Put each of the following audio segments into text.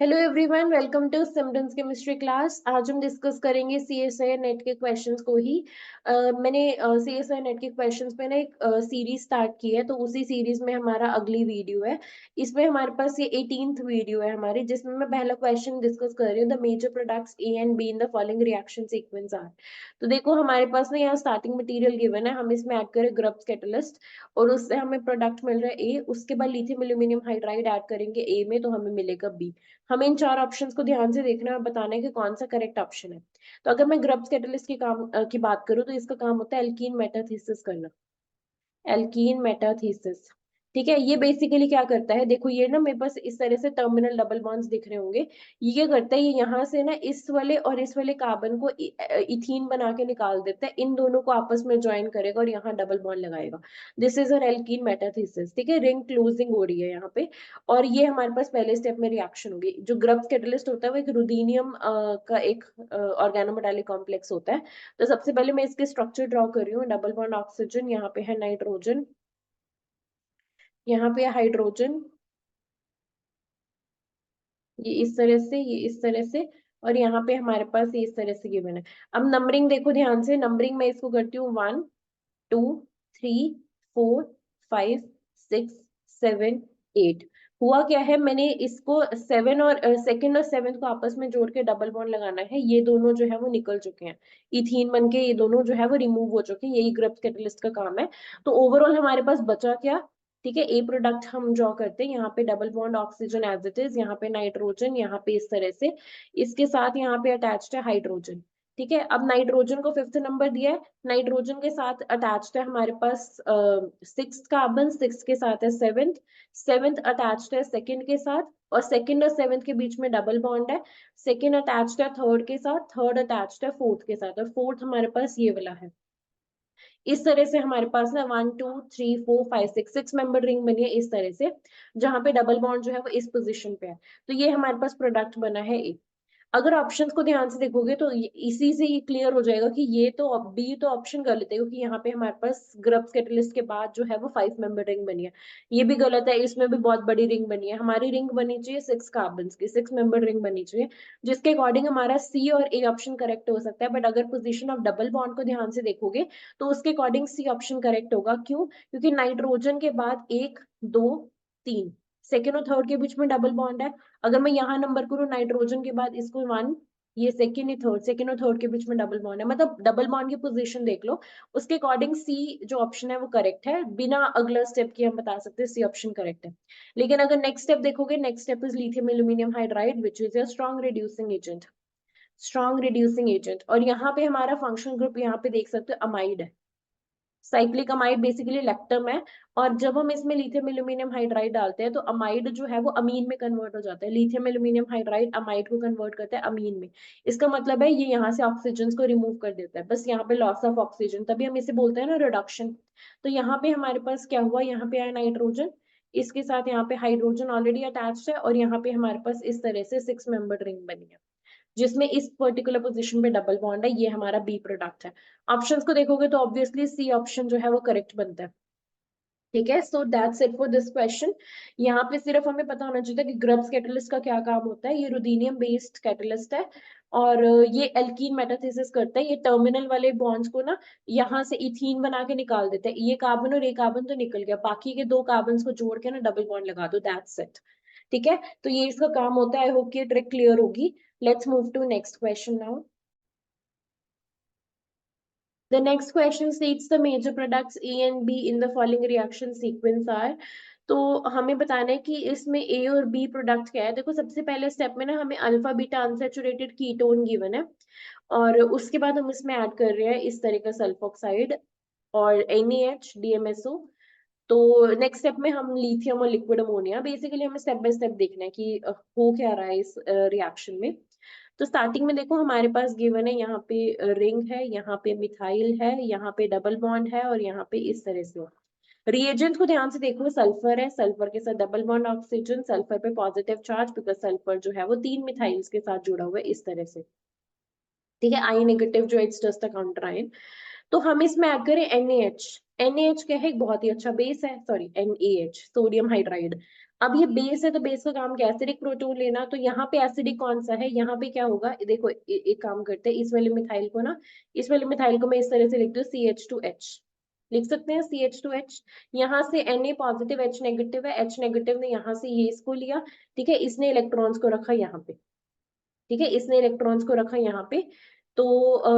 Hello everyone, welcome to symptoms chemistry class. आज हम discuss करेंगे सीएसआई नेट के क्वेश्चंस को ही। मैंने सीएसआई नेट के क्वेश्चंस पे ना एक सीरीज स्टार्ट की है, तो उसी सीरीज में हमारा अगली वीडियो है। इसमें हमारे पास ये 18th वीडियो है हमारी, जिसमें मैं पहला क्वेश्चन डिस्कस कर रही हूँ। The major products A and B in the following reaction sequence are. तो देखो हमारे पास ना यहाँ स्टार्टिंग मटेरियल गिवन है, हम इसमें ऐड करें ग्रुप्स कैटलिस्ट और उससे हमें प्रोडक्ट मिल रहा है ए। उसके बाद लिथियम एल्यूमिनियम हाइड्राइड ऐड करेंगे ए में, तो हमें मिलेगा बी। हमें इन चार ऑप्शंस को ध्यान से देखना है और बताना है कि कौन सा करेक्ट ऑप्शन है। तो अगर मैं ग्रुप्स कैटलिस्ट की की बात करूं, तो इसका काम होता है एल्कीन मेटाथीसिस करना। एल्कीन मेटाथीसिस, ठीक है। ये बेसिकली क्या करता है, देखो ये ना मेरे पास इस तरह से टर्मिनल डबल बॉन्ड्स दिख रहे होंगे। ये क्या करता है, ये यहाँ से ना इस वाले और इस वाले कार्बन को इथीन बना के निकाल देता है, इन दोनों को आपस में ज्वाइन करेगा और यहाँ डबल बॉन्ड लगाएगा। This is an alkene metathesis, ठीक है। रिंग क्लोजिंग हो रही है यहाँ पे। और ये हमारे पास पहले स्टेप में रिएक्शन होगी। जो ग्रुप्स कैटलिस्ट होता है वो एक रुदीनियम का एक ऑर्गेनोमेटालिक कॉम्प्लेक्स होता है। तो सबसे पहले मैं इसके स्ट्रक्चर ड्रॉ कर रही हूँ। डबल बॉन्ड ऑक्सीजन, यहाँ पे है नाइट्रोजन, यहाँ पे हाइड्रोजन, ये इस तरह से, ये इस तरह से, और यहाँ पे हमारे पास ये इस तरह से गिवन है। अब नंबरिंग देखो ध्यान से, नंबरिंग मैं इसको करती हूँ 1 2 3 4 5 6 7 8। हुआ क्या है, मैंने इसको 7 और सेकंड और सेवंथ को आपस में जोड़ के डबल बॉन्ड लगाना है। ये दोनों जो है वो निकल चुके हैं, इथीन बन के ये दोनों जो है वो रिमूव हो चुके हैं। यही ग्रुप्स कैटलिस्ट का काम है। तो ओवरऑल हमारे पास बचा क्या, ठीक है। ए प्रोडक्ट हम ड्रॉ करते हैं, यहाँ पे double bond oxygen as it is, यहाँ पे नाइट्रोजन, यहाँ पे इस तरह से, इसके साथ यहाँ पे अटैच्ड है हाइड्रोजन, ठीक है। अब नाइट्रोजन को फिफ्थ नंबर दिया है, नाइट्रोजन के साथ अटैच्ड है हमारे पास सिक्स कार्बन, सिक्स के साथ है सेवेंथ, सेवेंथ अटैच्ड है सेकंड के साथ, और सेकंड और सेवेंथ के बीच में डबल बॉन्ड है। सेकंड अटैच्ड है थर्ड के साथ, थर्ड अटैच्ड है फोर्थ के साथ, और फोर्थ हमारे पास ये वाला है। इस तरह से हमारे पास ना 1 2 3 4 5 6 मेंबर रिंग बनी है इस तरह से, जहां पे डबल बॉन्ड जो है वो इस पोजीशन पे है। तो ये हमारे पास प्रोडक्ट बना है ए। अगर ऑप्शंस को ध्यान से देखोगे तो इसी से ये क्लियर हो जाएगा कि ये तो बी तो ऑप्शन गलत है, क्योंकि यहाँ पे हमारे पास ग्रुप्स कैटलिस्ट के बाद जो है वो 5 मेंबर रिंग बनी है। ये भी गलत है, इसमें भी बहुत बड़ी रिंग बनी है। हमारी रिंग बनी चाहिए 6 कार्बन की, 6 मेंबर रिंग बनी चाहिए, जिसके अकॉर्डिंग हमारा सी और ए ऑप्शन करेक्ट हो सकता है। बट अगर पोजिशन ऑफ डबल बॉन्ड को ध्यान से देखोगे तो उसके अकॉर्डिंग सी ऑप्शन करेक्ट होगा। क्यों? क्योंकि नाइट्रोजन के बाद 1 2 3, सेकेंड और थर्ड के बीच में डबल बॉन्ड है। अगर मैं यहाँ नंबर करूँ नाइट्रोजन के बाद इसको 1, ये सेकंड ही थर्ड, सेकंड और थर्ड के बीच में डबल बॉन्ड है, मतलब डबल बॉन्ड की पोजीशन देख लो। उसके अकॉर्डिंग सी जो ऑप्शन है वो करेक्ट है, बिना अगला स्टेप के हम बता सकते हैं सी ऑप्शन करेक्ट है। लेकिन अगर नेक्स्ट स्टेप देखोगे, next step is lithium aluminium hydride which is a strong reducing agent, strong reducing agent. और यहाँ पे हमारा फंक्शनल ग्रुप यहाँ पे देख सकते हो अमाइड है। साइक्लिक अमाइड बेसिकली लैक्टम है, और जब हम इसमें लिथियम एल्यूमिनियम हाइड्राइड डालते हैं तो अमाइड जो है वो अमीन में कन्वर्ट हो जाता है। लिथियम एल्यूमिनियम हाइड्राइड अमाइड को कन्वर्ट करता है अमीन में। इसका मतलब है ये यहाँ से ऑक्सीजन को रिमूव कर देता है, बस यहाँ पे लॉस ऑफ ऑक्सीजन, तभी हम इसे बोलते हैं ना रिडक्शन। तो यहाँ पे हमारे पास क्या हुआ, यहाँ पे आया नाइट्रोजन, इसके साथ यहाँ पे हाइड्रोजन ऑलरेडी अटैच्ड है, और यहाँ पे हमारे पास इस तरह से 6 मेंबर रिंग बनी है, जिसमें इस पर्टिकुलर पोजीशन पे डबल बॉन्ड है। ये हमारा बी प्रोडक्ट है। ऑप्शंस को देखोगे तो ऑब्वियसली सी ऑप्शन जो है वो करेक्ट बनता है, ठीक है। So that's it for this question. यहाँ पे सिर्फ हमें पता होना चाहिए था कि ग्रुप्स कैटलिस्ट का क्या काम होता है। ये रुदीनियम बेस्ड कैटलिस्ट है, और ये एल्कीन मेटाथेसिस करता है। ये टर्मिनल वाले बॉन्ड्स को ना यहाँ से इथीन बना के निकाल देता है। ये कार्बन और ये कार्बन तो निकल गया, बाकी के दो कार्बन को जोड़ के ना डबल बॉन्ड लगा दो, दैट्स इट, ठीक है। तो ये इसका काम होता है। आई होप कि ट्रिक क्लियर होगी। Let's move to next question now. The next question states the major products A and B in the following reaction sequence are. तो हमें बताना है कि इसमें A और B प्रोडक्ट क्या है। देखो सबसे पहले स्टेप में ना हमें alpha beta unsaturated ketone given है, और उसके बाद हम इसमें ऐड कर रहे हैं इस तरह का सल्फोक्साइड और NaH DMSO। तो नेक्स्ट स्टेप में हम लिथियम और लिक्विड अमोनिया, बेसिकली हमें स्टेप बाय स्टेप देखना है कि हो क्या रहा है इस रिएक्शन में। तो स्टार्टिंग में देखो हमारे पास गिवन है, यहाँ पे रिंग है, यहाँ पे मिथाइल है, यहाँ पे डबल बॉन्ड है, और यहाँ पे इस तरह से। रिएजेंट को ध्यान से देखो, सल्फर है, सल्फर के साथ डबल बॉन्ड ऑक्सीजन, सल्फर पे पॉजिटिव चार्ज, बिकॉज सल्फर जो है वो 3 मिथाइल्स के साथ जुड़ा हुआ है इस तरह से, ठीक है। आई नेगेटिव जो it's just a counter ion. तो हम इसमें ऐड करें NaH। NaH क्या है, एक बहुत ही अच्छा बेस है, सॉरी NaH सोडियम हाइड्राइड। अब ये बेस है तो बेस का काम क्या है, एसिडिक प्रोटोन लेना। तो यहाँ पे एसिडिक कौन सा है, यहाँ पे क्या होगा, देखो एक काम करते हैं, इस वाले मिथाइल को ना, इस वाले मिथाइल को मैं इस तरह से लिख दूँ, CH2H लिख सकते हैं, CH2H। यहाँ से Na पॉजिटिव H नेगेटिव है, H नेगेटिव ने यहाँ से ये इसको लिया, ठीक है, इसने इलेक्ट्रॉन्स को रखा यहाँ पे, ठीक है, इसने इलेक्ट्रॉन्स को रखा यहाँ पे। तो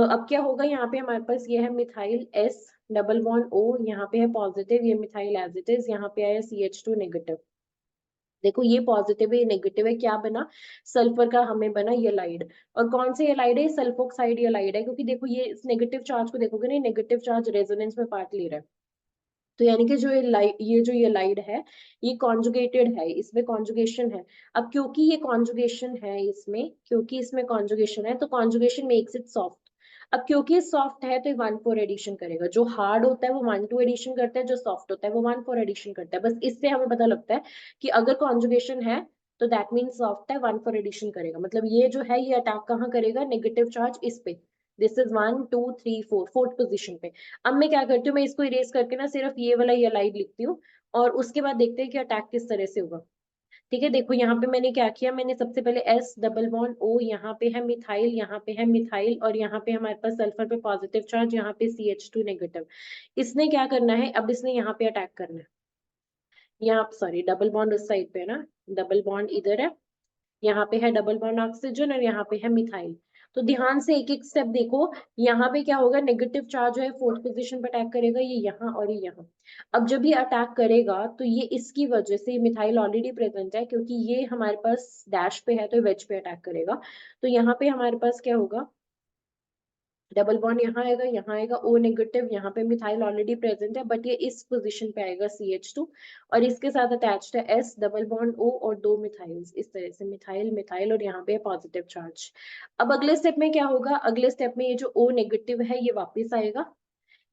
अब क्या होगा, यहाँ पे हमारे पास ये है methyl S double bond O, यहाँ पे है पॉजिटिव, ये मिथाइल एज इट इज, यहाँ पे आया CH2 नेगेटिव। देखो ये पॉजिटिव है, ये नेगेटिव है, क्या बना, सल्फर का हमें बना येलाइड। और कौन से येलाइड है, सल्फोक्साइड येलाइड है, क्योंकि देखो ये इस नेगेटिव चार्ज को देखोगे ना, नेगेटिव चार्ज रेजोनेंस में पार्ट ले रहा है। तो यानी कि जो ये जो ये लाइड है, ये कॉन्जुगेटेड है, इसमें कॉन्जुगेशन है। अब क्योंकि ये कॉन्जुगेशन है इसमें, क्योंकि इसमें कॉन्जुगेशन है, तो कॉन्जुगेशन मेक्स इट सॉफ्ट। अब क्योंकि सॉफ्ट है तो ये 1,4 एडिशन करेगा, जो हार्ड होता है वो 1,2 एडिशन करता है, जो सॉफ्ट होता है वो 1,4 एडिशन करता है। बस इससे हमें पता लगता है कि अगर कॉन्जुगेशन है तो दैट मीन सॉफ्ट है, 1,4 एडिशन करेगा। मतलब ये जो है ये अटैक कहाँ करेगा, नेगेटिव चार्ज इस पे, दिस इज 1 2 3 4, फोर्थ पोजिशन पे। अब मैं क्या करती हूँ, मैं इसको इरेज करके ना सिर्फ ये वाला ये लाइन लिखती हूँ, और उसके बाद देखते हैं कि अटैक किस तरह से होगा। ठीक है, देखो यहाँ पे मैंने क्या किया, मैंने सबसे पहले S डबल बॉन्ड O, यहाँ पे है मिथाइल, यहाँ पे है मिथाइल, और यहाँ पे हमारे पास सल्फर पे पॉजिटिव चार्ज, यहाँ पे CH2 नेगेटिव। इसने क्या करना है, अब इसने यहाँ पे अटैक करना है, यहाँ सॉरी डबल बॉन्ड उस साइड पे है ना, डबल बॉन्ड इधर है, यहाँ पे है डबल बॉन्ड ऑक्सीजन, और यहाँ पे है मिथाइल। तो ध्यान से एक एक स्टेप देखो, यहाँ पे क्या होगा, नेगेटिव चार्ज जो है फोर्थ पोजीशन पे अटैक करेगा, ये यहाँ और ये यहाँ। अब जब ये अटैक करेगा तो ये इसकी वजह से मिथाइल ऑलरेडी प्रेजेंट है, क्योंकि ये हमारे पास डैश पे है तो वेज पे अटैक करेगा। तो यहाँ पे हमारे पास क्या होगा, डबल बॉन्ड यहाँ आएगा O नेगेटिव, यहाँ पे मिथाइल ऑलरेडी प्रेजेंट है, बट ये इस पोजीशन पे आएगा CH2, और इसके साथ अटैच्ड है S डबल बॉन्ड O और दो मिथाइल्स, इस तरह से मिथाइल मिथाइल, और यहाँ पे पॉजिटिव चार्ज। अब अगले स्टेप में क्या होगा, अगले स्टेप में ये जो O नेगेटिव है ये वापस आएगा,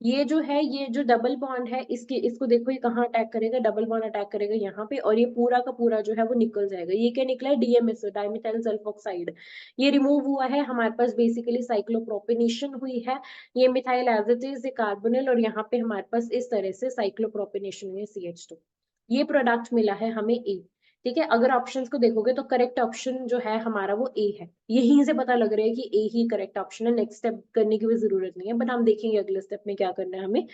ये जो है ये जो डबल बॉन्ड है इसके, इसको देखो ये कहाँ अटैक करेगा, डबल बॉन्ड अटैक करेगा यहाँ पे, और ये पूरा का पूरा जो है वो निकल जाएगा। ये क्या निकला है, DMSO डाइमिथाइल सल्फोक्साइड, ये रिमूव हुआ है, हमारे पास बेसिकली साइक्लोप्रोपेनेशन हुई है। ये methyl as it is carbonyl, और यहाँ पे हमारे पास इस तरह से साइक्लोप्रोपेनेशन हुई है CH2। ये प्रोडक्ट मिला है हमें A। ठीक है, अगर ऑप्शंस को देखोगे तो करेक्ट ऑप्शन जो है हमारा वो A है, यहीं से पता लग रहा है कि A ही करेक्ट ऑप्शन है, नेक्स्ट स्टेप करने की भी जरूरत नहीं है, बट हम देखेंगे अगले स्टेप में क्या करना है हमें।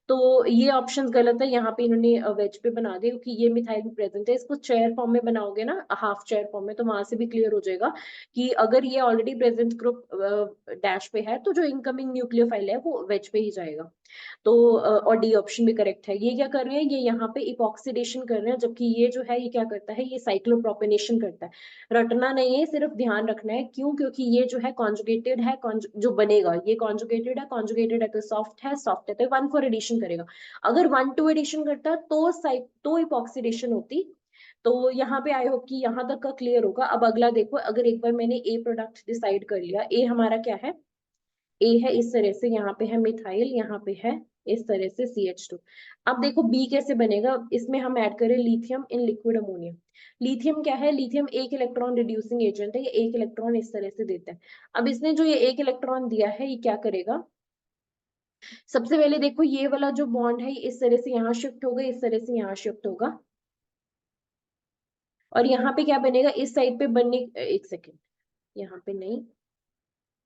तो ये ऑप्शंस गलत है, यहाँ पे इन्होंने वेज पे बना दिया, क्योंकि ये मिथाइल भी प्रेजेंट है। इसको चेयर फॉर्म में बनाओगे ना, हाफ चेयर फॉर्म में, तो वहां से भी क्लियर हो जाएगा कि अगर ये ऑलरेडी प्रेजेंट ग्रुप डैश पे है तो जो इनकमिंग न्यूक्लियोफाइल है वो वेज पे ही जाएगा। तो और डी ऑप्शन भी करेक्ट है। ये क्या कर रहे हैं, ये यहाँ पे इपॉक्सीडेशन कर रहे हैं, जबकि ये जो है ये क्या करता है, ये साइक्लोप्रोपेनेशन करता है। रटना नहीं है, सिर्फ ध्यान रखना है, क्यों, क्योंकि ये जो है कॉन्जुगेटेड है, जो बनेगा ये कॉन्जुगेटेड है तो सॉफ्ट है तो 1,4 एडिशन करेगा। अगर 1,2 एडिशन करता तो इपॉक्सीडेशन होती। तो यहाँ पे आई होप कि यहाँ तक का क्लियर होगा। अब अगला देखो, अगर एक बार मैंने ए प्रोडक्ट डिसाइड कर लिया, ए हमारा क्या है, ए है इस तरह से, यहाँ पे है मिथाइल, यहाँ पे है इस तरह से CH2। अब देखो बी कैसे बनेगा, इसमें हम ऐड करें lithium in liquid ammonia. Lithium क्या है, लिथियम एक इलेक्ट्रॉन रिड्यूसिंग एजेंट है, ये एक इलेक्ट्रॉन इस तरह से देता है। अब इसने जो ये एक इलेक्ट्रॉन दिया है, ये क्या करेगा, सबसे पहले देखो ये वाला जो बॉन्ड है इस तरह से यहाँ शिफ्ट होगा, इस तरह से यहाँ शिफ्ट होगा, और यहाँ पे क्या बनेगा, इस साइड पे बनने, एक सेकेंड, यहाँ पे नहीं,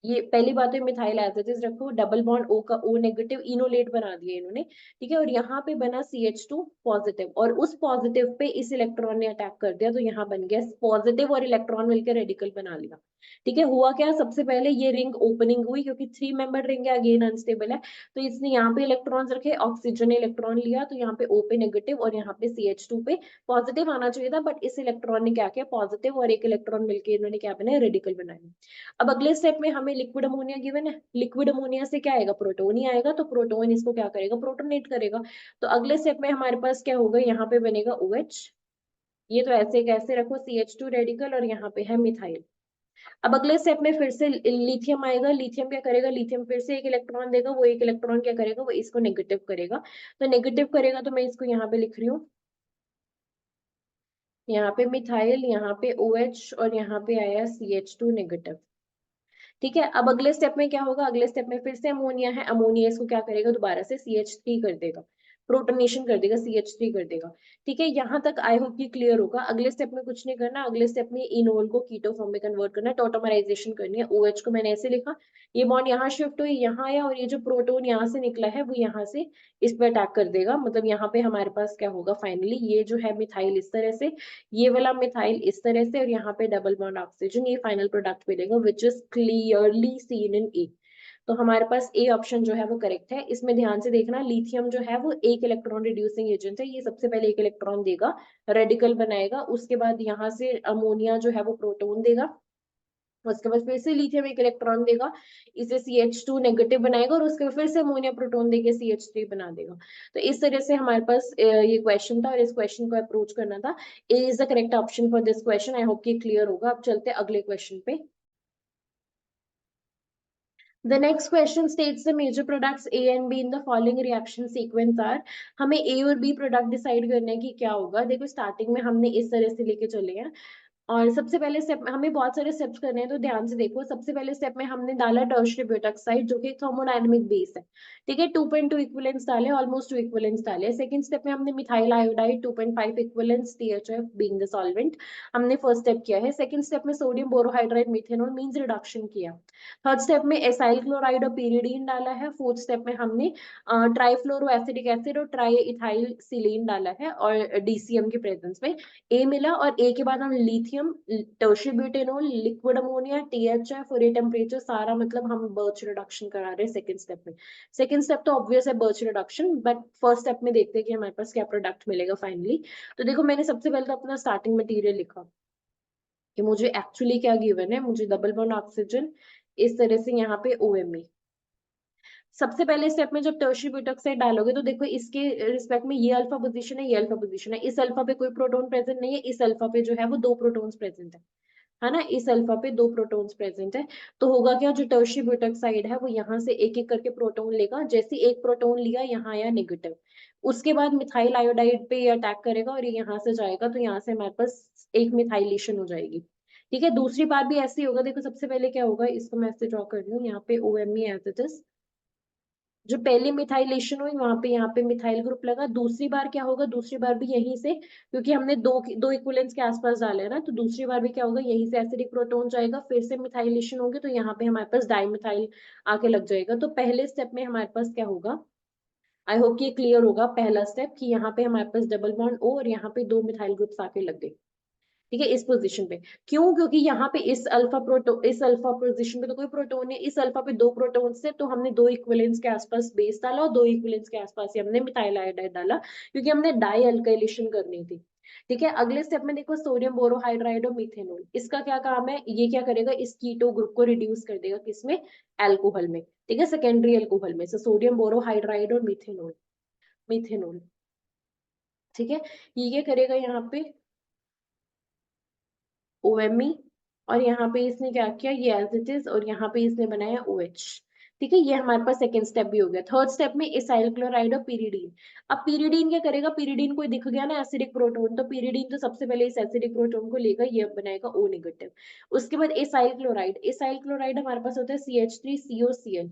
ये पहली बात है मिथाइल एज इट इज रखो, डबल बॉन्ड O का O नेगेटिव इनोलेट बना दिया इन्होंने। ठीक है, और यहाँ पे बना CH2 पॉजिटिव, और उस पॉजिटिव पे इस इलेक्ट्रॉन ने अटैक कर दिया, तो यहाँ बन गया पॉजिटिव, और इलेक्ट्रॉन मिलकर रेडिकल बना लिया। ठीक है, हुआ क्या, सबसे पहले ये रिंग ओपनिंग हुई, क्योंकि 3 मेंबर रिंग है, अगेन अनस्टेबल है, तो इसने यहाँ पे इलेक्ट्रॉन्स रखे, ऑक्सीजन ने इलेक्ट्रॉन लिया, तो यहाँ पे O पे नेगेटिव और यहाँ पे CH2 पे पॉजिटिव आना चाहिए था, बट इस इलेक्ट्रॉन ने क्या किया, पॉजिटिव और एक इलेक्ट्रॉन मिलकर इन्होंने क्या बनाया, रेडिकल बनाया। अब अगले स्टेप में हमें लिक्विड अमोनिया गिवन है, लिक्विड अमोनिया से क्या आएगा, प्रोटोन ही आएगा, तो प्रोटोन इसको क्या करेगा, प्रोटोनेट करेगा। तो अगले स्टेप में हमारे पास क्या होगा, यहाँ पे बनेगा OH, ये तो ऐसे कैसे रखो, CH2 रेडिकल, और यहाँ पे है मिथाइल। अब अगले स्टेप में फिर से लिथियम आएगा, लिथियम क्या करेगा, लिथियम फिर से एक इलेक्ट्रॉन देगा, वो एक इलेक्ट्रॉन क्या करेगा, वो इसको नेगेटिव करेगा। तो नेगेटिव करेगा तो मैं इसको यहाँ पे लिख रही हूँ, यहाँ पे मिथाइल, यहाँ पे OH, और यहाँ पे आया CH2 नेगेटिव। ठीक है, अब अगले स्टेप में क्या होगा, अगले स्टेप में फिर से अमोनिया है, अमोनिया इसको क्या करेगा, दोबारा से CH3 कर देगा। प्रोटोनेशन कर देगा, CH3 कर देगा। ठीक है, यहाँ तक आई होप कि क्लियर होगा। अगले स्टेप में कुछ नहीं करना, अगले स्टेप में इनोल को कीटो फॉर्म में कन्वर्ट करना है, टॉटोमराइजेशन करनी है। OH को मैंने ऐसे लिखा, ये बॉन्ड यहाँ शिफ्ट हुई, यहाँ आया, और ये जो प्रोटोन यहाँ से निकला है वो यहाँ से इस पे अटैक कर देगा। मतलब यहाँ पे हमारे पास क्या होगा फाइनली, ये जो है मिथाइल इस तरह से, ये वाला मिथाइल इस तरह से, और यहाँ पे डबल बॉन्ड ऑक्सीजन, ये फाइनल प्रोडक्ट मिलेगा which is clearly seen in A. तो हमारे पास ए ऑप्शन जो है वो करेक्ट है। इसमें ध्यान से देखना, लिथियम जो है वो एक इलेक्ट्रॉन रिड्यूसिंग एजेंट है, ये सबसे पहले एक इलेक्ट्रॉन देगा, रेडिकल बनाएगा, उसके बाद यहाँ से अमोनिया जो है वो प्रोटोन देगा, उसके बाद फिर से लिथियम एक इलेक्ट्रॉन देगा, इसे CH2 नेगेटिव बनाएगा, और उसके बाद फिर से अमोनिया प्रोटोन देके CH3 बना देगा। तो इस तरह से हमारे पास ये क्वेश्चन था, और इस क्वेश्चन को अप्रोच करना था। A is the correct option for this question. I hope कि क्लियर होगा। अब चलते हैं अगले क्वेश्चन पे। The next question states the major products A and B in the following reaction sequence are। हमें A और B प्रोडक्ट डिसाइड करना है कि क्या होगा। देखो स्टार्टिंग में हमने इस तरह से लेके चले हैं, और सबसे पहले स्टेप में हमें बहुत सारे स्टेप्स करने हैं, तो ध्यान से देखो। सबसे पहले स्टेप में हमने डाला टर्शियरी ब्यूटाक्साइड, जो कि थर्मोडायनामिक बेस है। ठीक है, 2.2 इक्विवेलेंट्स डाले, ऑलमोस्ट 2 इक्विवेलेंट्स डाले। सेकंड स्टेप में हमने methyl iodide 2.5 equivalents, THF being the solvent, हमने फर्स्ट स्टेप किया है। सेकंड स्टेप में sodium borohydride methanol means reduction किया। थर्ड स्टेप में एसाइल क्लोराइड और pyridine डाला है। फोर्थ स्टेप में हमने ट्राइफ्लोरो एसिडिक एसिड और ट्राई इथाइल सिलीन डाला है, और DCM के प्रेजेंस में ए मिला। और ए के बाद हम lithium, tertiary butanol, liquid ammonia, THF, और ये टेम्परेचर सारा, मतलब हम बर्च रिडक्शन करा रहे हैं सेकंड स्टेप में। सेकंड स्टेप तो ऑब्वियस है birch reduction, but first step में देखते हैं कि हमारे पास क्या प्रोडक्ट मिलेगा फाइनली। तो देखो मैंने सबसे पहले तो अपना स्टार्टिंग मटेरियल लिखा कि मुझे एक्चुअली क्या गिवन है। मुझे डबल बॉन्ड ऑक्सीजन इस तरह से, यहाँ पे OMe। सबसे पहले स्टेप में जब टर्शियरी ब्यूटाक्साइड डालोगे तो देखो इसके रिस्पेक्ट में ये अल्फा पोजीशन है, ये अल्फा पोजीशन है, इस अल्फा पे कोई प्रोटोन प्रेजेंट नहीं है, इस अल्फा पे जो है वो दो प्रोटॉन्स प्रेजेंट है ना, इस अल्फा पे दो प्रोटॉन्स प्रेजेंट है। तो होगा क्या, जो टर्शियरी ब्यूटाक्साइड है वो यहाँ से एक एक करके प्रोटोन लेगा। जैसे एक प्रोटोन लिया, यहाँ आया नेगेटिव, उसके बाद मिथाइल आयोडाइड पे ये अटैक करेगा, और ये यहाँ से जाएगा, तो यहाँ से हमारे पास एक मिथाइलेशन हो जाएगी। ठीक है, दूसरी बार भी ऐसे ही होगा। देखो सबसे पहले क्या होगा, इसको मैं ऐसे ड्रॉ कर रही हूँ, यहाँ पे OMe एज इट इज, जो पहली मिथाइलेशन हुई वहां पे, यहाँ पे मिथाइल ग्रुप लगा। दूसरी बार क्या होगा, दूसरी बार भी यहीं से, क्योंकि हमने दो दो इक्विवेलेंट्स के आसपास डाले है ना, तो दूसरी बार भी क्या होगा, यहीं से एसिडिक प्रोटोन जाएगा, फिर से मिथाइलेशन होगी, तो यहाँ पे हमारे पास डाइमिथाइल आके लग जाएगा। तो पहले स्टेप में हमारे पास क्या होगा, आई होप ये क्लियर होगा। पहला स्टेप कि यहाँ पे हमारे पास डबल बॉन्ड O, और यहाँ पे दो मिथाइल ग्रुप्स आके लग गए। ठीक है, इस पोजीशन पे। क्यों, क्योंकि यहाँ पे इस अल्फा पोजीशन पे तो कोई प्रोटोन है, इस अल्फा पे दो प्रोटोन से, तो हमने दो इक्विवेलेंट्स के आसपास बेस डाला, और दो इक्विवेलेंट्स के आसपास ही हमने मिथाइल आयोडाइड डाला, क्योंकि हमने डाई अल्काइलेशन करनी थी। ठीक है, अगले स्टेप में देखो सोडियम बोरोहाइड्राइड और मिथेनॉल, इसका क्या काम है, ये क्या करेगा, इस कीटो ग्रुप को रिड्यूस कर देगा, किसमें, एल्कोहल में। ठीक है, सेकेंडरी एल्कोहल में। सोडियम बोरोहाइड्राइड और मिथेनॉल, मिथेनॉल। ठीक है, ये क्या करेगा यहाँ पे, OMe, और यहाँ पे इसने क्या किया, ये एज इट इज, और यहाँ पे इसने बनाया OH। ठीक है, ये हमारे पास सेकंड स्टेप भी हो गया। थर्ड स्टेप में इसाइल क्लोराइड और pyridine। अब pyridine क्या करेगा, pyridine को दिख गया ना एसिडिक प्रोटोन, तो pyridine तो सबसे पहले इस एसिडिक प्रोटोन को लेकर ये बनाएगा O नेगेटिव। उसके बाद इसाइल क्लोराइड, इसाइल क्लोराइड हमारे पास होता है CH3COCl।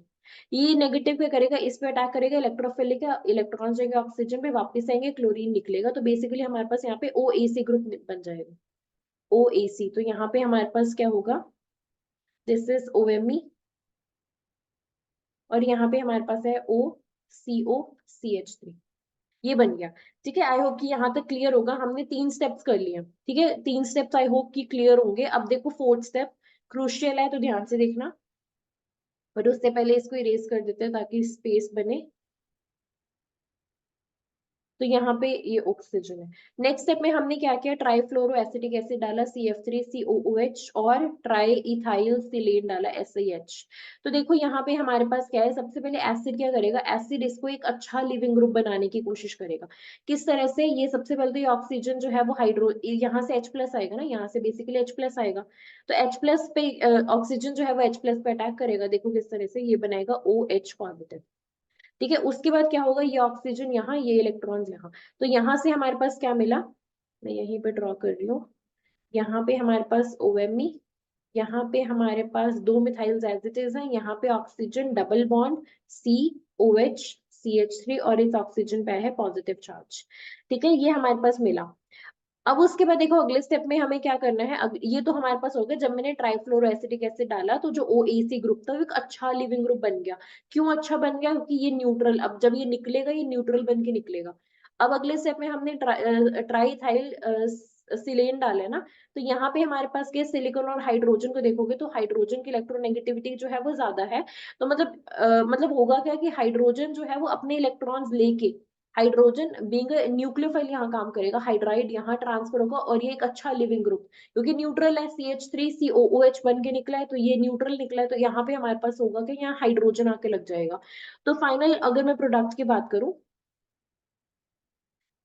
ये नेगेटिव क्या करेगा, इस पे अटैक करेगा, इलेक्ट्रोफिलिक, इलेक्ट्रॉन जाएंगे ऑक्सीजन पे, वापस आएंगे, क्लोरीन निकलेगा, तो बेसिकली हमारे पास यहाँ पे OAC ग्रुप बन जाएगा, OAC। तो यहाँ पे हमारे पास क्या होगा, दिस इज OMe, और यहाँ पे हमारे पास है OCOCH3, ये बन गया। ठीक है, आई होप कि यहाँ तक क्लियर होगा। हमने 3 स्टेप्स कर लिए। ठीक है, 3 स्टेप्स आई होप कि क्लियर होंगे। अब देखो फोर्थ स्टेप क्रूशियल है, तो ध्यान से देखना, बट उससे पहले इसको इरेज कर देते हैं ताकि स्पेस बने। तो यहाँ पे ये ऑक्सीजन है। नेक्स्ट स्टेप में हमने क्या किया, ट्राईफ्लोरो एसिटिक एसिड डाला, CF3COOH, और ट्राई इथाइल सिलेन डाला, SiH। तो देखो यहाँ पे हमारे पास क्या है, सबसे पहले एसिड क्या करेगा, एसिड इसको एक अच्छा लिविंग ग्रुप बनाने की कोशिश करेगा। किस तरह से, ये सबसे पहले तो ये ऑक्सीजन जो है वो हाइड्रो, यहाँ से H+ आएगा ना, यहाँ से बेसिकली H+ आएगा, तो H+ पे ऑक्सीजन जो है वो H+ पे अटैक करेगा। देखो किस तरह से, ये बनाएगा OH पॉजिटिव। ठीक है, उसके बाद क्या होगा, ये ऑक्सीजन यहाँ, ये इलेक्ट्रॉन्स यहाँ, तो यहाँ से हमारे पास क्या मिला, मैं यहीं पे ड्रॉ कर रही हूँ। यहाँ पे हमारे पास OMe, यहाँ पे हमारे पास दो मिथाइल एज इट इज है, यहाँ पे oxygen double bond COH CH3 और इस ऑक्सीजन पे है पॉजिटिव चार्ज। ठीक है, ये हमारे पास मिला। अब उसके बाद देखो अगले स्टेप में हमें क्या करना है। अब ये तो हमारे पास हो गया, जब मैंने ट्राइफ्लोरोएसिटिक एसिड डाला तो जो OAC ग्रुप था वो एक अच्छा लिविंग ग्रुप बन गया। क्यों अच्छा बन गया? क्योंकि ये न्यूट्रल, अब जब ये निकलेगा ये न्यूट्रल बन के निकलेगा। अब अगले स्टेप में हमने ट्राईथाइल सिलेन डाला है ना, तो यहाँ पे हमारे पास क्या, सिलिकॉन और हाइड्रोजन को देखोगे तो हाइड्रोजन की इलेक्ट्रोनेगेटिविटी जो है वो ज्यादा है। तो मतलब होगा क्या कि हाइड्रोजन जो है वो अपने इलेक्ट्रॉन्स लेके, हाइड्रोजन बीइंग न्यूक्लियोफाइल यहाँ काम करेगा, हाइड्राइड यहाँ ट्रांसफर होगा और ये एक अच्छा लिविंग ग्रुप, क्योंकि न्यूट्रल है, CH3 COOH बन के निकला है तो ये न्यूट्रल निकला है, तो यहाँ पे हमारे पास होगा कि यहाँ हाइड्रोजन आके लग जाएगा। तो फाइनल अगर मैं प्रोडक्ट की बात करूं,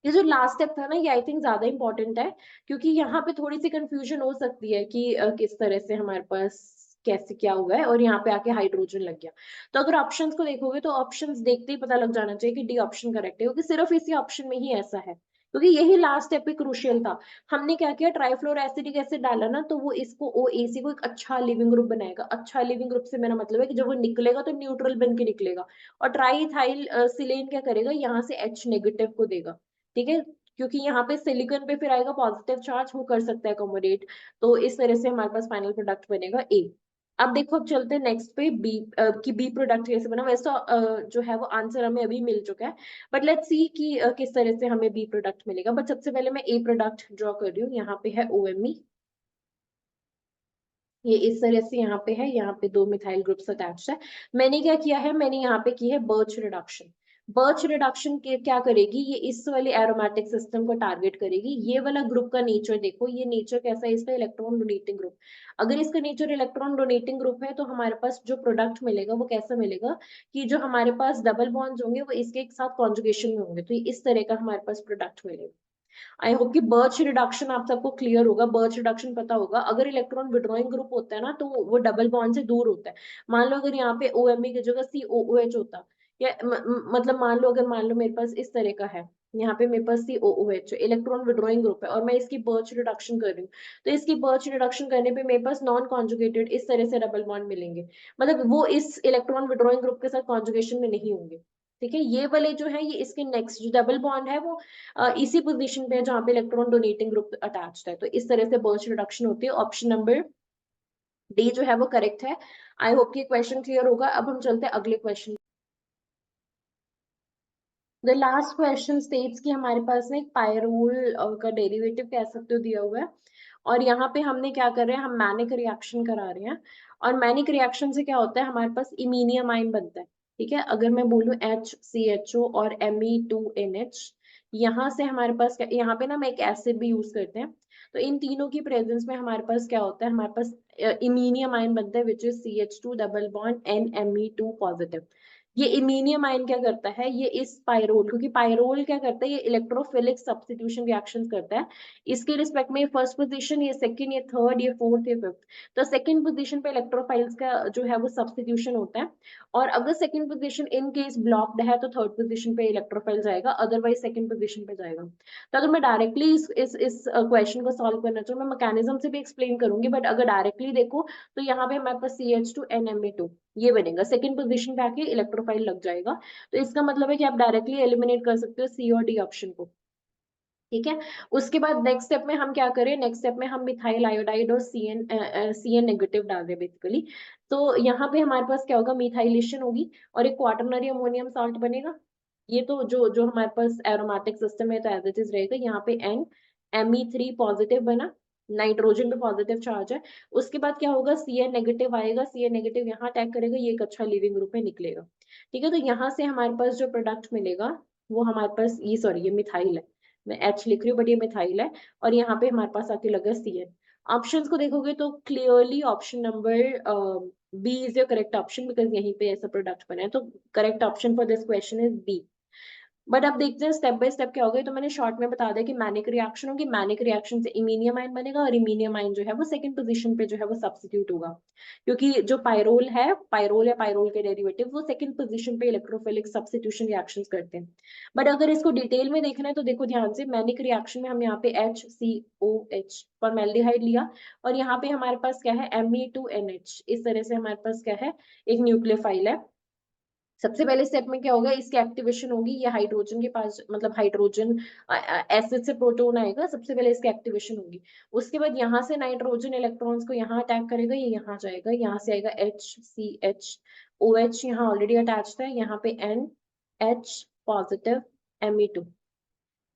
ये जो लास्ट स्टेप था ना ये आई थिंक ज्यादा इंपॉर्टेंट है, क्योंकि यहाँ पे थोड़ी सी कंफ्यूजन हो सकती है कि किस तरह से हमारे पास कैसे क्या हुआ है और यहाँ पे आके हाइड्रोजन लग गया। तो अगर ऑप्शंस को देखोगे तो ऑप्शंस देखते ही पता लग जाना चाहिए कि डी ऑप्शन करेक्ट है, क्योंकि सिर्फ इसी ऑप्शन में ही ऐसा है, क्योंकि यही लास्ट स्टेप पे क्रूशियल था। हमने क्या किया, ट्राइफ्लोरोएसिटिक एसिड डाला ना तो वो इसको OAC को एक अच्छा लिविंग ग्रुप बनाएगा। अच्छा लिविंग ग्रुप से मेरा मतलब है कि जब वो निकलेगा तो न्यूट्रल बन के निकलेगा। और ट्राईथाइल सिलेन क्या करेगा, यहाँ से H नेगेटिव को देगा। ठीक है, क्योंकि यहाँ पे सिलिकॉन पे फिर आएगा पॉजिटिव चार्ज, वो कर सकता है अकोमोडेट। तो इस तरह से हमारे पास फाइनल प्रोडक्ट बनेगा ए। अब देखो, अब चलते हैं नेक्स्ट पे बी, कि बी प्रोडक्ट कैसे बना। वैसे तो जो है वो आंसर हमें अभी मिल चुका है, बट लेट्स सी कि किस तरह से हमें बी प्रोडक्ट मिलेगा। बट सबसे पहले मैं ए प्रोडक्ट ड्रॉ कर रही हूँ। यहाँ पे है OMe, ये इस तरह से यहाँ पे है, यहाँ पे दो मिथाइल ग्रुप्स अटैच्ड है। मैंने क्या किया है, मैंने यहाँ पे की है बर्च रिडक्शन। बर्च रिडक्शन के क्या करेगी, ये इस वाले एरोमेटिक सिस्टम को टारगेट करेगी। ये वाला ग्रुप का नेचर देखो, ये नेचर कैसा है इसका, इलेक्ट्रॉन डोनेटिंग ग्रुप। अगर इसका नेचर इलेक्ट्रॉन डोनेटिंग ग्रुप है तो हमारे पास जो प्रोडक्ट मिलेगा वो कैसा मिलेगा, कि जो हमारे पास डबल बॉन्ड्स होंगे वो इसके एक साथ कॉन्जुगेशन में होंगे, तो इस तरह का हमारे पास प्रोडक्ट मिलेगा। आई होप कि बर्च रिडक्शन आप सबको क्लियर होगा। बर्च रिडक्शन पता होगा, अगर इलेक्ट्रॉन विड्रॉइंग ग्रुप होता है ना तो वो डबल बॉन्ड से दूर होता है। मान लो अगर यहाँ पे OMe की जगह COOH होता, या मतलब मान लो, अगर मान लो मेरे पास इस तरह का है, यहाँ पे मेरे पास COOH इलेक्ट्रॉन विड्रॉइंग ग्रुप है और मैं इसकी बर्च रिडक्शन कर रही हूँ, तो इसकी बर्च रिडक्शन करने पे मेरे पास नॉन कॉन्जुगेटेड इस तरह से डबल बॉन्ड मिलेंगे। मतलब वो इस इलेक्ट्रॉन विड्रॉइंग ग्रुप के साथ कॉन्जुगेशन में नहीं होंगे। ठीक है, ये वाले जो है ये इसके नेक्स्ट जो डबल बॉन्ड है वो इसी पोजीशन पे है जहां पे इलेक्ट्रॉन डोनेटिंग ग्रुप अटैच्ड है। तो इस तरह से बर्च रिडक्शन होती है। ऑप्शन नंबर डी जो है वो करेक्ट है। आई होप कि क्वेश्चन क्लियर होगा। अब हम चलते हैं अगले question. The last question states कि हमारे पास ना एक पायरोल का डेरिवेटिव कह सकते हो दिया हुआ है, और यहाँ पे हमने क्या कर रहे हैं, हम मैनिक रिएक्शन करा रहे हैं। और मैनिक रिएक्शन से क्या होता है, हमारे पास इमीनियम आयन बनता है। ठीक है, अगर मैं बोलूँ HCHO और Me2NH, यहाँ से हमारे पास क्या, यहाँ पे ना हम एक एसिड भी यूज करते हैं, तो इन तीनों की प्रेजेंस में हमारे पास क्या होता है, हमारे पास इमीनियम आयन बनता है which is CH2 double bond NMe2 positive. ये इमीनियम आयन क्या करता है, ये इस पायरोल, क्योंकि पायरोल क्या करता है, ये इलेक्ट्रोफिलिक सब्स्टिट्यूशन रिएक्शंस करता है। इसके रिस्पेक्ट में ये फर्स्ट पोजीशन, ये सेकंड, ये थर्ड, ये फोर्थ, ये फिफ्थ। तो सेकंड पोजीशन पे इलेक्ट्रोफाइल्स का जो है वो सब्स्टिट्यूशन होता है। और अगर second position in case blocked है तो थर्ड पोजीशन पे इलेक्ट्रोफाइल जाएगा, अदरवाइज सेकंड पोजीशन पे जाएगा। तो अगर मैं डायरेक्टली इस क्वेश्चन को सॉल्व करना चाहूँ, मैं मैकेनिज्म से भी एक्सप्लेन करूंगी, बट अगर डायरेक्टली देखो तो यहाँ पे हमारे पास CH2 NMe2 ये बनेगा, सेकंड पोजीशन पे आके इलेक्ट्रोफाइल लग जाएगा। तो इसका मतलब है कि आप डायरेक्टली एलिमिनेट कर सकते हो सी और डी ऑप्शन को। ठीक है, उसके बाद नेक्स्ट स्टेप में हम क्या करें, नेक्स्ट स्टेप में हम मिथाइल आयोडाइड और CN नेगेटिव डाल रहे हैं बेसिकली। तो यहाँ पे हमारे पास क्या होगा, मिथाइलेशन होगी और एक क्वाटरनरी अमोनियम सॉल्ट बनेगा। ये तो जो जो हमारे पास एरोमेटिक सिस्टम है तो एज इट इज रहेगा। यहाँ पे Me3 पॉजिटिव बना, नाइट्रोजन पे पॉजिटिव चार्ज है। उसके बाद क्या होगा, Cn नेगेटिव आएगा, Cn नेगेटिव यहाँ अटैक करेगा, ये एक अच्छा लिविंग ग्रुप में निकलेगा। ठीक है, तो यहाँ से हमारे पास जो प्रोडक्ट मिलेगा वो हमारे पास ये, सॉरी ये मिथाइल है, मैं H लिख रही हूँ बट ये मिथाइल है। और यहाँ पे हमारे पास आके लगा Cn। ऑप्शंस को देखोगे तो clearly option number B is your correct option, because यहीं पे ऐसा प्रोडक्ट बना है। तो correct option for this question is B. But अब देखते हैं स्टेप बाय स्टेप क्या होगा। तो मैंने शॉर्ट में बता दिया कि मैनिक रिएक्शन होगी, मैनिक रिएक्शन से इमीनियम आयन बनेगा और इमीनियम आयन जो है वो सेकंड पोजीशन पे जो है वो सब्स्टिट्यूट होगा, क्योंकि जो पायरोल है, पायरोल या पायरोल के डेरिवेटिव वो सेकंड पोजीशन पे इलेक्ट्रोफिलिक सब्स्टिट्यूशन रिएक्शंस करते हैं। बट अगर इसको डिटेल में देखना है तो देखो ध्यान से, मैनिक रिएक्शन में हम यहाँ पे HCOH फॉर्मेल्डिहाइड लिया और यहाँ पे हमारे पास क्या है Me2NH, इस तरह से हमारे पास क्या है, एक न्यूक्लियोफाइल है। सबसे पहले स्टेप में क्या होगा, इसकी एक्टिवेशन होगी, ये हाइड्रोजन के पास, मतलब हाइड्रोजन एसिड से प्रोटॉन आएगा, सबसे पहले इसकी एक्टिवेशन होगी। उसके बाद यहाँ से नाइट्रोजन इलेक्ट्रॉन्स को यहाँ अटैक करेगा, ये यहाँ जाएगा, यहाँ से आएगा HCH OH, यहाँ ऑलरेडी अटैच है, यहाँ पे NH positive, Me2,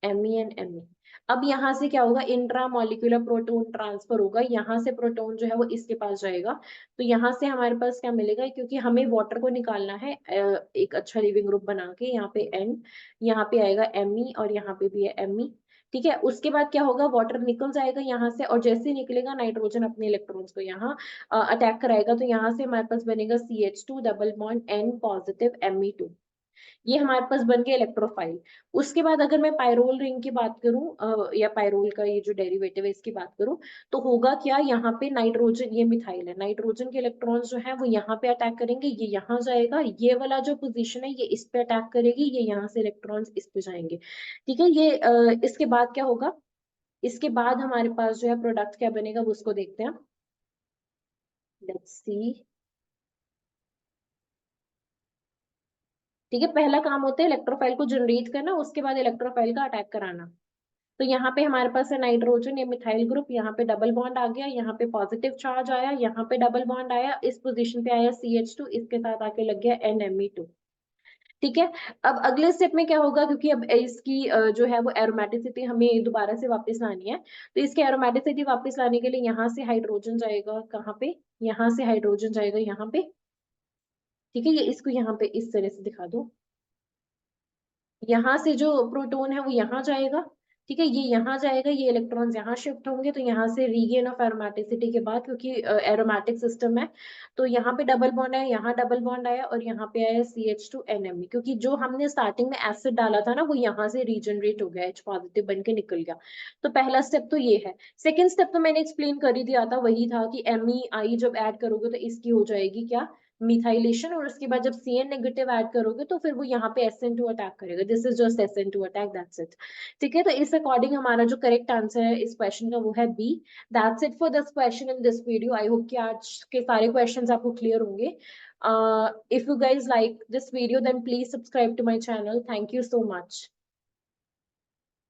Me and Me। अब यहाँ से क्या होगा, इंट्रा मॉलिक्यूलर प्रोटॉन ट्रांसफर होगा, यहाँ से प्रोटॉन जो है वो इसके पास जाएगा। तो यहाँ से हमारे पास क्या मिलेगा, क्योंकि हमें वाटर को निकालना है एक अच्छा लिविंग ग्रुप बना के, यहाँ पे N, यहाँ पे आएगा Me और यहाँ पे भी है Me। ठीक है, उसके बाद क्या होगा, वाटर निकल जाएगा यहाँ से, और जैसे ही निकलेगा नाइट्रोजन अपने इलेक्ट्रॉन्स को यहाँ अटैक कराएगा, तो यहाँ से हमारे पास बनेगा CH2 double bond N positive Me2। ये हमारे पास बन गया इलेक्ट्रोफाइल। उसके बाद अगर मैं पायरोल रिंग की बात करूं या पायरोल का ये जो डेरिवेटिव है इसकी बात करूं, तो होगा क्या, यहाँ पे नाइट्रोजन, ये मिथाइल है, नाइट्रोजन के इलेक्ट्रॉन्स जो है वो यहाँ पे अटैक करेंगे, ये यहाँ जाएगा, ये वाला जो पोजीशन है ये इस पे अटैक करेगी, ये यहाँ से इलेक्ट्रॉन्स इस पे जाएंगे। ठीक है, ये इसके बाद क्या होगा, इसके बाद हमारे पास जो है प्रोडक्ट क्या बनेगा वो उसको देखते हैं। Let's see. ठीक है, पहला काम होता है इलेक्ट्रोफाइल को जनरेट करना, उसके बाद इलेक्ट्रोफाइल का अटैक कराना। तो यहाँ पे हमारे पास है नाइट्रोजन, ये मिथाइल ग्रुप, यहाँ पे डबल बॉन्ड आ गया, यहाँ पे पॉजिटिव चार्ज आया, यहाँ पे डबल बॉन्ड आया, इस पोजीशन पे आया CH2, इसके साथ आके लग गया NMe2। ठीक है, अब अगले स्टेप में क्या होगा, क्योंकि अब इसकी जो है वो एरोमेटिसिटी हमें दोबारा से वापस लानी है, तो इसकी एरोमेटिसिटी वापस लाने के लिए यहाँ से हाइड्रोजन जाएगा कहाँ पे, यहाँ से हाइड्रोजन जाएगा यहाँ पे। ठीक है, ये इसको यहाँ पे इस तरह से दिखा दो, यहाँ से जो प्रोटॉन है वो यहाँ जाएगा। ठीक है, ये यहाँ जाएगा, ये इलेक्ट्रॉन्स यहाँ शिफ्ट होंगे, तो यहाँ से रीगेन ऑफ एरोमेटिसिटी के बाद, क्योंकि एरोमेटिक सिस्टम है, तो यहाँ पे डबल बॉन्ड आया, यहाँ डबल बॉन्ड आया, और यहाँ पे आया CH2 NMe, क्योंकि जो हमने स्टार्टिंग में एसिड डाला था ना वो यहाँ से रीजनरेट हो गया, H पॉजिटिव बन के निकल गया। तो पहला स्टेप तो ये है। सेकेंड स्टेप तो मैंने एक्सप्लेन कर ही दिया था, वही था कि MEI जब ऐड करोगे तो इसकी हो जाएगी क्या, मिथाइलेशन, और उसके बाद जब CN नेगेटिव ऐड करोगे तो फिर वो यहाँ पे SN2 अटैक करेगा, this is just SN2 attack, that's it. ठीक है, तो इस अकॉर्डिंग हमारा जो करेक्ट आंसर है इस क्वेश्चन का वो है B। That's it for this question in this video. I hope कि आज के सारे क्वेश्चंस आपको क्लियर होंगे। If you guys like this video then please subscribe to my channel. Thank you so much.